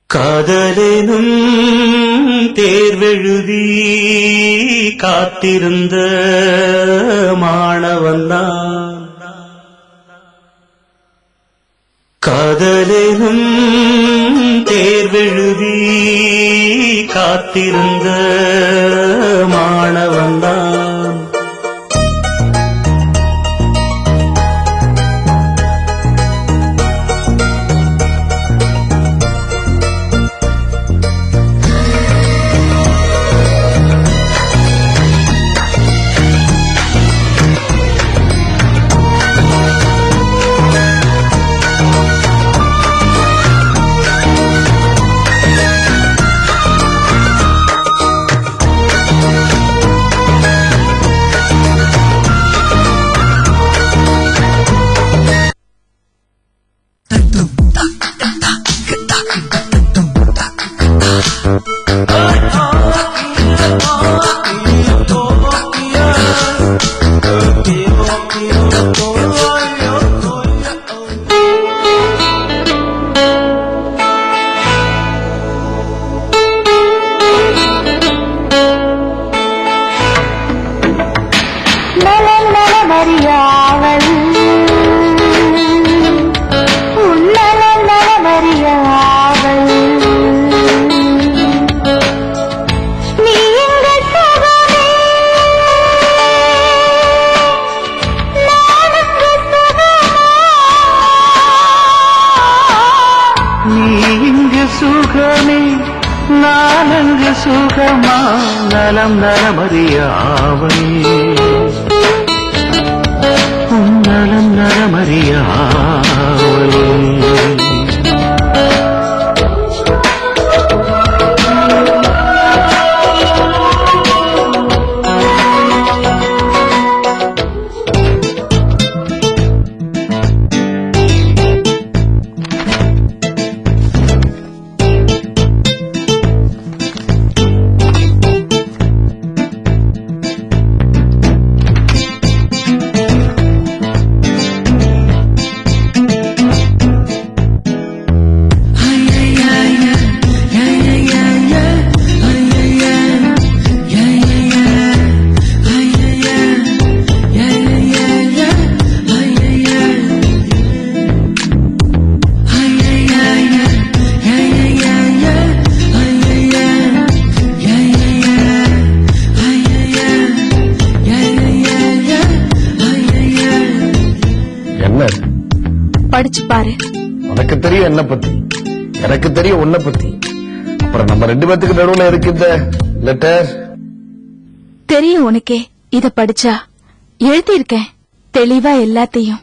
காதலெனும் தேர்வெழுதி காத்திருந்த மாணவன்தான். காதலெனும் தேர்வெழுதி காத்திருந்த மாணவன்தான். சுகமே நானங்கு சுகமா நலம் நலமறியாவல் நலம் நலமறியாவல் படிச்சு பாரு. உனக்கு தெரியும் என்ன பத்தி, எனக்கு தெரியும் உன்னை பத்தி. அப்புறம் நம்ம ரெண்டு பேத்துக்கு நடுவுல இருக்கு இந்த லெட்டர். தெரியும் உனக்கே. இத படிச்சா எழுதியிருக்கேன் தெளிவா எல்லாத்தையும்.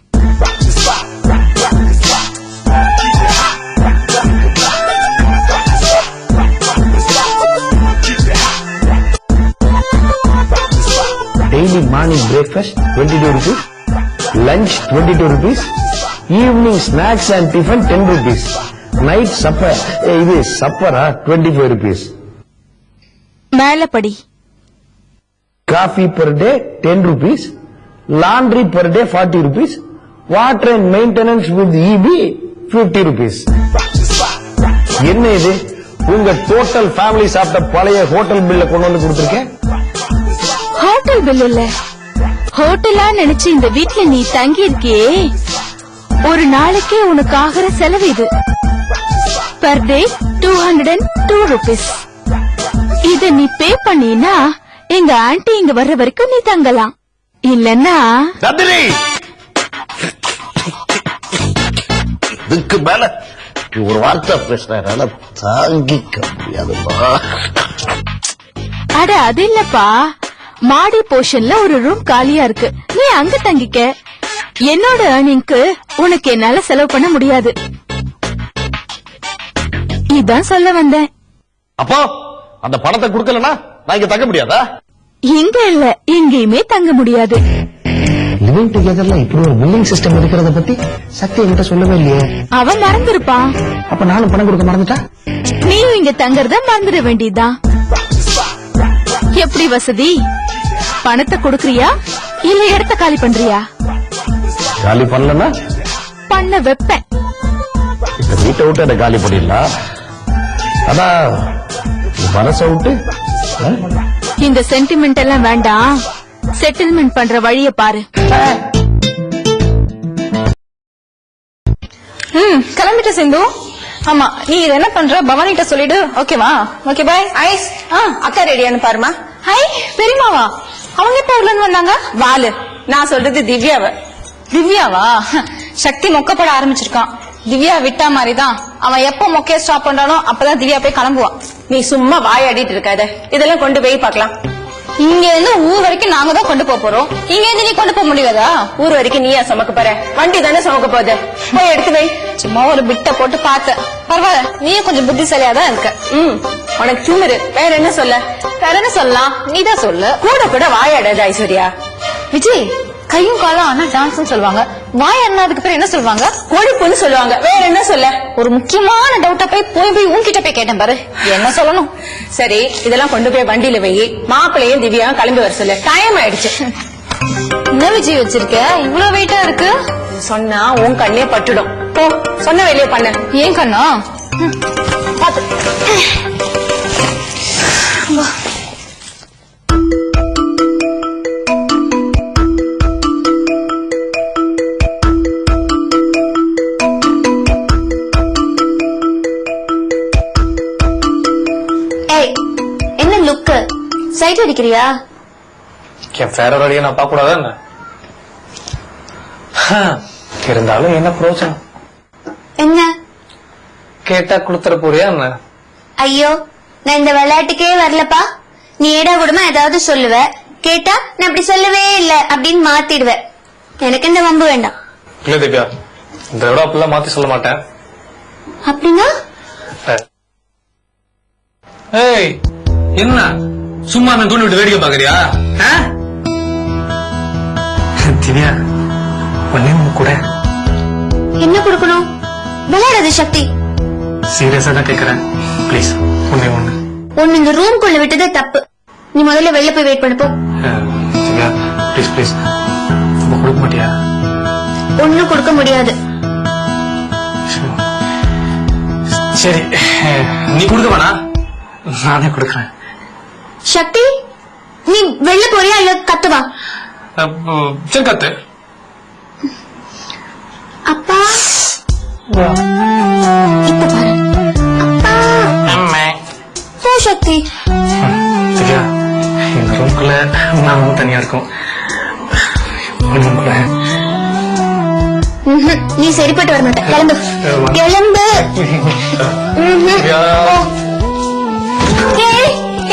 Daily morning breakfast 22 rupees, lunch 22 rupees, evening snacks and tiffin 10 rupees, night supper இது சப்பரா 25 rupees. மேல படி. Coffee per day 10 rupees, laundry per day 40 rupees, water and maintenance with EB 50 rupees. என்ன இது? உங்க டோட்டல் ஃபேமிலி சாப்பிட்ட பழைய ஹோட்டல் பில்ல கொண்டு வந்து கொடுத்திருக்கேன். ஹோட்டல் பில் இல்ல, ஹோட்டலா நினைச்சு இந்த வீட்ல நீ தங்கி இருக்கியே, ஒரு நாளைக்கே உனக்கு ஆகிற செலவு இது. Per day 202 rupees. இத நீ பே பண்ணினா எங்க ஆன்ட்டி இங்க வர்ற வரைக்கும் நீ தங்கலாம். இல்லன்னா இதுக்கு மேல ஒரு வார்த்தை பேசுறாங்க தாங்கிக்க முடியாதுமா. அட அது இல்லப்பா, மாடி போர்ஷன்ல ஒரு ரூம் காலியா இருக்கு, நீ அங்க தங்கிக்க. என்னோட ஏர்னிங்க்கு உனக்கு என்னால செலவு பண்ண முடியாது. இதான் சொல்ல வந்தேன். அப்போ அந்த பணத்தை கொடுக்கலனா நான் இங்க தங்க முடியாதா? இங்க இல்ல, எங்கேயுமே தங்க முடியாது. லிவிங் டுகெதர்ல இப்படி ஒரு பில்லிங் சிஸ்டம் இருக்கிறத பத்தி சக்தி என்கிட்ட சொல்லவே இல்லையே. அவன் மறந்துருப்பான். அப்ப நானும் பணம் கொடுக்க மறந்துட்டா? நீயும் இங்க தங்கறத மறந்துட வேண்டியதுதான். எப்படி வசதி? பணத்தை கொடுக்கறியா இல்ல இடத்த காலி பண்றியா? காலி பண்ணலனா பண்ண வெப்பேன். இந்த வீட்டை விட்டு அதை காலி பண்ணிடலாம். அதான் மனசை விட்டு இந்த சென்டிமெண்ட் எல்லாம் வேண்டாம், செட்டில்மெண்ட் பண்ற வழிய பாரு. கிளம்பிட்ட சிந்து. ஆமா, நீ இத என்ன பண்ற, பவானிட்ட சொல்லிடு. ஓகேவா? Okay bye. ஐஸ். அக்கா ரெடியானு பாருமா. ஹை, பெரியமாவா? அவங்க எப்ப ஊர்ல வந்தாங்க? வாலு. நான் சொல்றது திவ்யாவ. திவ்யாவா? சக்தி மொக்கப்பட ஆரம்பிச்சிருக்கான். திவ்யா விட்டா மாதிரிதான், அவன் எப்ப மொக்கைய ஸ்டாப் பண்றானோ அப்பதான் திவ்யா போய் கிளம்புவான். நீ சும்மா வாயாடிட்டு இருக்காத, இதெல்லாம் கொண்டு போய் பாக்கலாம். இங்க இருந்து ஊர் வரைக்கும் நாங்க தான் கொண்டு போறோம். இங்க இருந்து நீ கொண்டு போக முடியாதா? ஊர் வரைக்கும் நீயா சமக்க போற? வண்டி தானே சமக்க போகுது, போய் எடுத்து வை. சும்மா ஒரு பிட்ட போட்டு பார்த்த. பரவாயில்ல, நீயே கொஞ்சம் புத்திசாலியாதான் இருக்க. உனக்கு திமிரு. வேற என்ன சொல்ல? வேற என்ன சொல்லலாம்? நீதான் சொல்லு. கூட கூட வாயாடாது ஐஸ்வர்யா. விஜய், கையும் காலம் ஆனா டான்ஸ் சொல்லுவாங்க, வாய் அதுக்கு பேர் என்ன சொல்லுவாங்க? கொழுப்புன்னு சொல்லுவாங்க. வேற என்ன சொல்ல? ஒரு முக்கியமான டவுட்டா போய் உன்கிட்ட போய் கேட்டேன் பாரு, என்ன சொல்லணும்? சரி, இதெல்லாம் கொண்டு போய் வண்டியில வை. மாப்பிள்ளையும் திவ்யா கிளம்பி வர சொல்லு, டைம் ஆயிடுச்சு. என்ன விஜய் வச்சிருக்க, இவ்வளவு வெயிட்டா இருக்கு? சொன்னா உன் கண்ணே பட்டுடும். போ, சொன்ன வேலையை பண்ண. ஏன் கண்ணா? பாத்து. என்ன லுக்கு, சைட் அடிக்கிறியா? நான் பார்க்க கூடாதா என்ன? இருந்தாலும் என்ன பிரயோஜனம்? என்ன கேட்டா கொடுத்துற போறியா என்ன? ஐயோ, நான் இந்த விளையாட்டுக்கே வரலப்பா. நீ ஏடா கூடமா ஏதாவது சொல்லுவ, கேட்டா நான் அப்படி சொல்லவே இல்ல அப்படின்னு மாத்திடுவேன். எனக்கு இந்த வம்பு வேண்டாம். இல்ல திவ்யா, இந்த விட அப்படிலாம் மாத்தி சொல்ல மாட்டேன். அப்படின்னா ஏய், என்ன சும்மா நான் தூண்டி விட்டு வேடிக்கை பாக்குறியா? திவ்யா, ஒன்னே கூட என்ன கொடுக்கணும்? விளையாடாது சக்தி. சீரியஸா தான் கேக்குறேன், பிளீஸ் ஒன்னே ஒண்ணு. உன்னை இந்த ரூம்குள்ள விட்டதே தப்பு. நீ முதல்ல வெளில போய் வெயிட் பண்ண போ. திவ்யா, பிளீஸ் பிளீஸ், கொடுக்க மாட்டியா? ஒன்னும் கொடுக்க முடியாது. சரி, நீ கொடுக்க வேணா, நானே கொடுக்கறேன். சக்தி, நீ வெளில போறியா இல்ல கத்துவா? சரி, கத்து. அப்பா, இப்ப பாரு. அப்பா, போ சக்தி. திவ்யா, இந்த ரூம்குள்ள நான் தனியா இருக்கும். நீ சரிப்பட்டு வர மாட்ட. கிளம்பு கிளம்பு.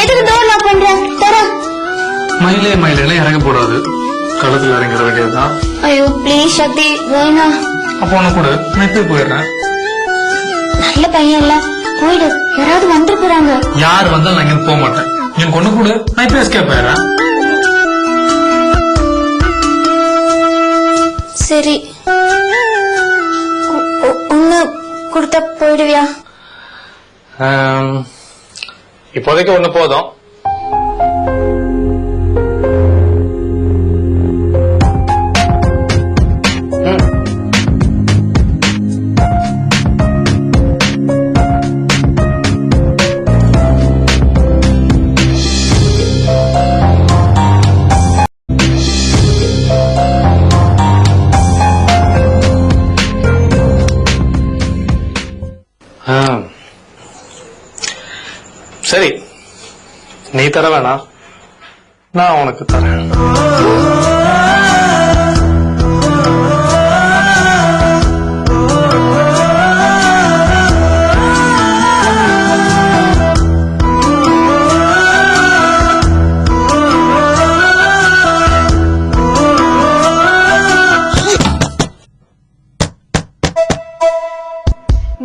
எதுக்கு டோர் லாக் பண்ற? தர மயிலே மயிலே இறங்க போடாது, களத்துல இறங்கிட வேண்டியதுதான். ஐயோ ப்ளீஸ் சக்தி, வேணாம். அப்போ உனக்கு கூட நான் இப்ப போயிடுறேன். நல்ல பையன் இல்ல, போயிடு. யாராவது வந்து போறாங்க. யார் வந்தாலும் நான் இங்க போக மாட்டேன். எனக்கு ஒண்ணு கூட, நான் இப்ப எஸ்கேப் ஆயிடுறேன். சரி, ஒண்ணு கொடுத்தா போயிடுவியா? இப்போதைக்கு ஒண்ணு போதும். சரி, நீ தர வேணா, நான் உனக்கு தரேன்.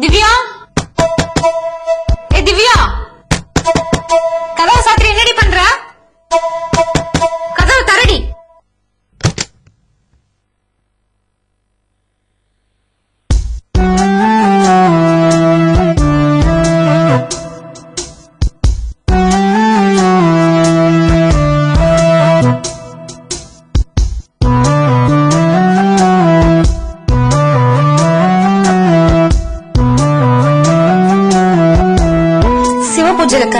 திவ்யா, ஏ திவ்யா, கதவை சாத்திரி, என்னடி பண்ற? கதவை தரடி.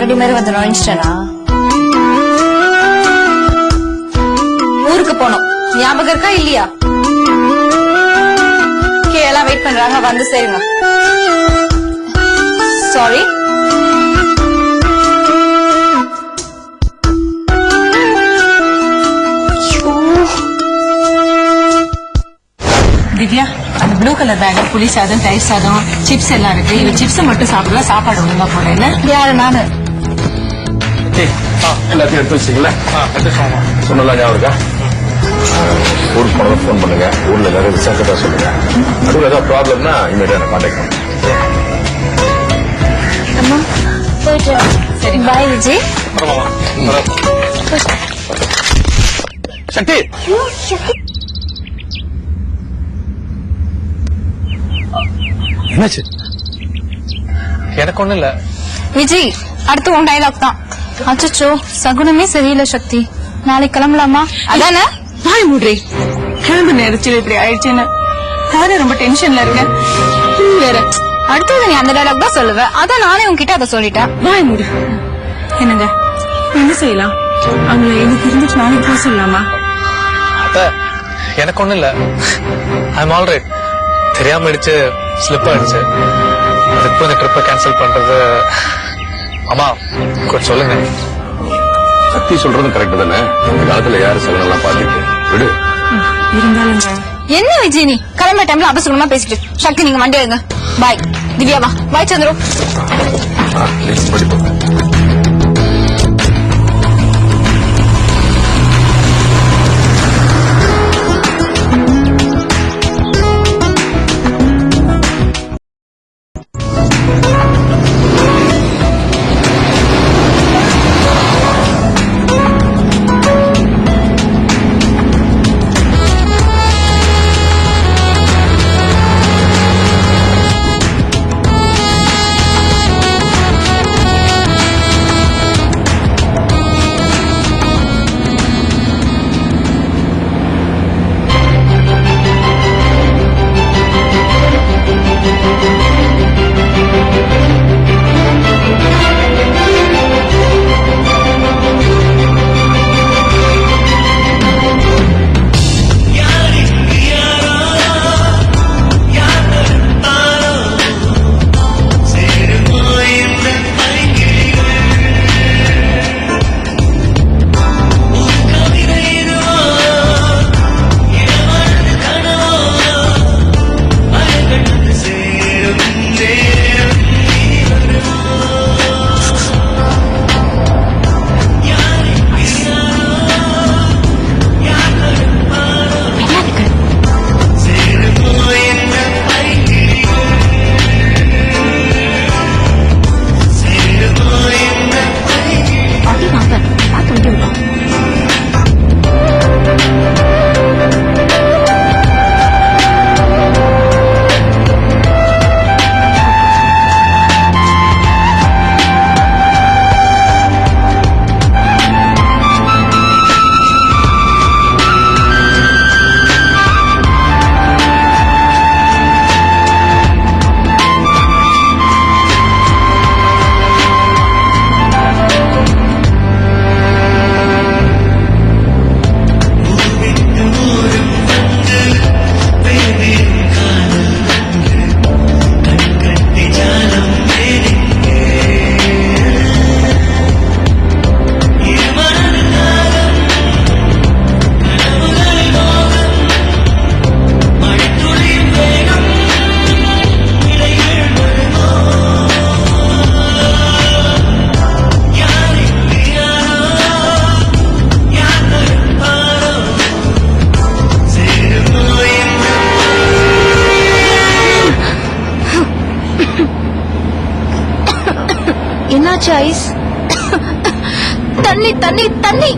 கரடி மாதிரி வந்து நுழைஞ்சிட்டேனா? ஊருக்கு போனோம், ஞாபகம் இருக்கா இல்லையா? எல்லாம் வெயிட் பண்றாங்க, வந்து சேருங்க. சாரி. திவ்யா, அந்த ப்ளூ கலர் பேக்ல புளி சாதம், தயிர் சாதம், சிப்ஸ் எல்லாம் இருக்கு. இவ சிப்ஸ் மட்டும் சாப்பிடல, சாப்பாடு ஒழுங்கா போட. என்ன யாரு? நானு. எல்லாத்தையும் எடுத்து வச்சிங்களா? சொன்னலாம் ஞாபகம் இருக்கா? ஊருக்கு போனதும் ஃபோன் பண்ணுங்க. ஊர்ல ஏதாவது விசாரிச்சதா சொல்லுங்க. அதுக்கு ஏதாவது ப்ராப்ளம்னா இமீடியா என்ன கான்டாக்ட் பண்ணுங்க. அம்மா போயிட்டு சரி. பாய் விஜய். சக்தி, என்னாச்சு? எனக்கு ஒண்ணு இல்ல. விஜய், அடுத்து உன் டைலாக் தான். அச்சோ, சகுனமே சரியில்லை சக்தி. நாளைக்கு கிளம்பலாமா? அதானே? வாய் மூடுறி. கிளம்பு நேரத்தில் இப்படி ஆயிடுச்சுன்னு நானே ரொம்ப டென்ஷன்ல இருக்கேன். வேற அடுத்தது நீ அந்த டைலாக் தான் சொல்லுவ. அதான் நானே உன்கிட்ட அதை சொல்லிட்டேன். வாய் மூடு. என்னங்க என்ன செய்யலாம்? அவங்கள எனக்கு இருந்துட்டு நாளைக்கு போக சொல்லலாமா? எனக்கு ஒண்ணு இல்ல. I am all right. தெரியாம அடிச்சு ஸ்லிப் ஆயிடுச்சு. அதுக்கு இந்த ட்ரிப்பை கேன்சல் பண்றது. அம்மா கொஞ்சம் சொல்லுங்க. சக்தி சொல்றதும் கரெக்ட் தானே? இந்த காலத்துல யாரு சகனம் பாத்துட்டு விடு. இருந்தாலும் என்ன விஜய், நீ கிளம்புற டைம்ல அவசரமா பேசிட்டு. சக்தி, நீங்க வண்டி எடுங்க. பாய் திவ்யா. வா. பாய் சந்திரு. படிப்போம். என்னாச்சு ஐஸ்? தண்ணி தண்ணி தண்ணி.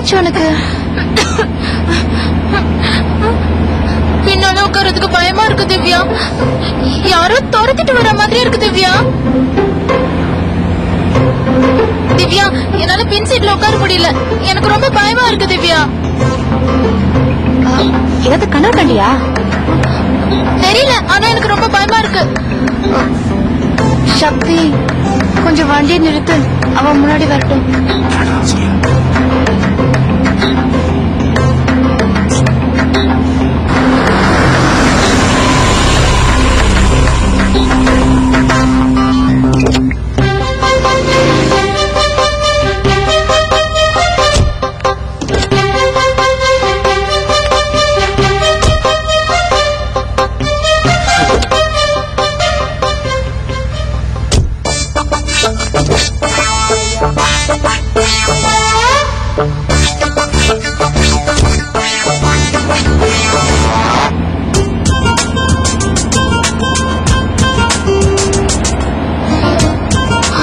என்னாச்சு உனக்கு? பின்னால உட்காரதுக்கு பயமா இருக்கு திவ்யா. யாரோ துரத்திட்டு வர மாதிரி இருக்கு திவ்யா. திவ்யா, என்னால பின் சீட்ல உட்கார முடியல. எனக்கு ரொம்ப பயமா இருக்கு திவ்யா. ஏதாவது கனவு கண்டியா? தெரியல, ஆனா எனக்கு ரொம்ப பயமா இருக்கு. சக்தி, கொஞ்சம் வண்டியை நிறுத்து. அவன் முன்னாடி வரட்டும்.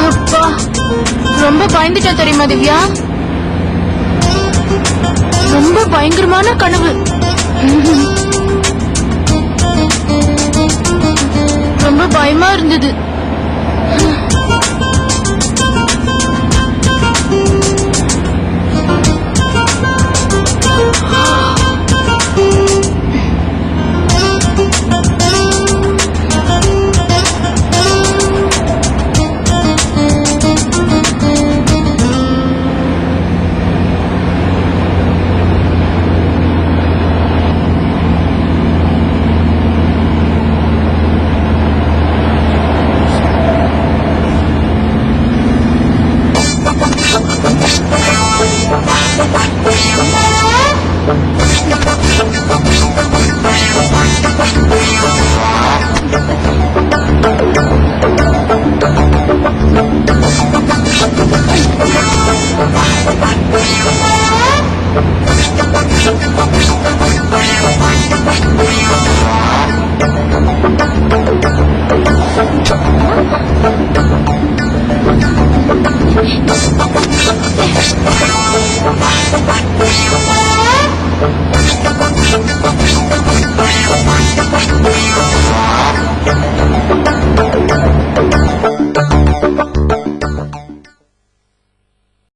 அப்பா, ரொம்ப பயந்துட்டேன் தெரியுமா திவ்யா? ரொம்ப பயங்கரமான கனவு. ரொம்ப பயமா இருந்தது.